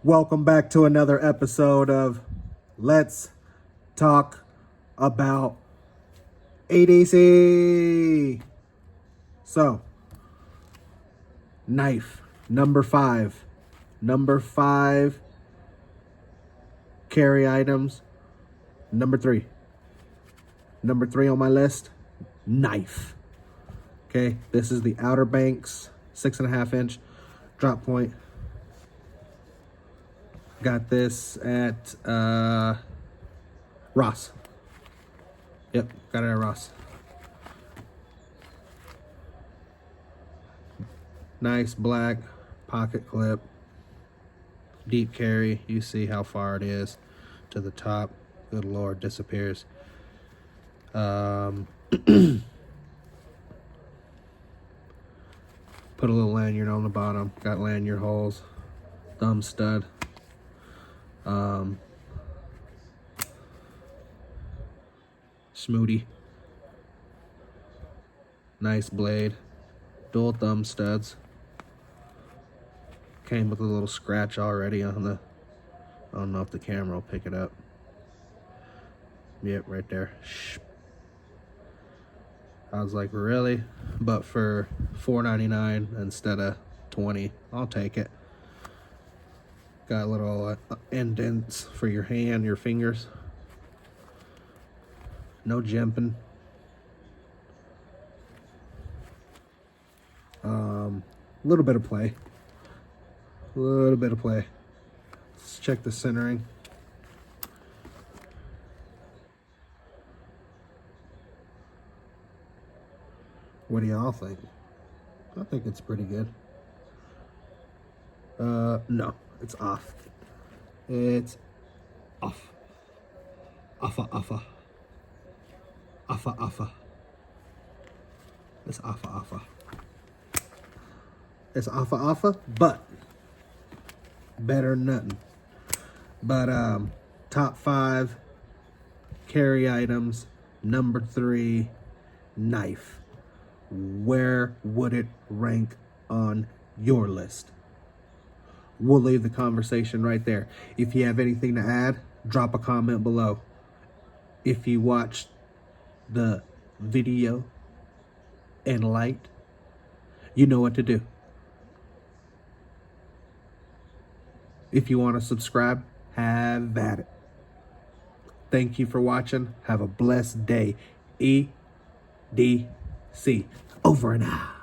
Welcome back to another episode of Let's Talk About EDC. So, knife, number five. Number five, carry items. Number three. Number three on my list, knife. Okay, this is the OuterBanks 6.5 inch drop point. Got this at Ross. Yep, got it at Ross. Nice black pocket clip. Deep carry. You see how far it is to the top. Good Lord, disappears. Put a little lanyard on the bottom. Got lanyard holes. Thumb stud. Smoothie. Nice blade. Dual thumb studs. Came with a little scratch already on the, I don't know if the camera will pick it up. Yep, right there. I was like, really? But for $4.99 instead of $20, I'll take it. Got little indents for your hand, your fingers. No jimping. A little bit of play. A little bit of play. Let's check the centering. What do y'all think? I think it's pretty good. No, it's off. It's off. Offa, offa. Offa, offa. It's offa, offa. It's offa, offa, but better than nothing. But top 5 carry items. Number 3, knife. Where would it rank on your list? We'll leave the conversation right there. If you have anything to add, drop a comment below. If you watched the video and liked, you know what to do. If you want to subscribe, have at it. Thank you for watching. Have a blessed day. EDC. Over and out.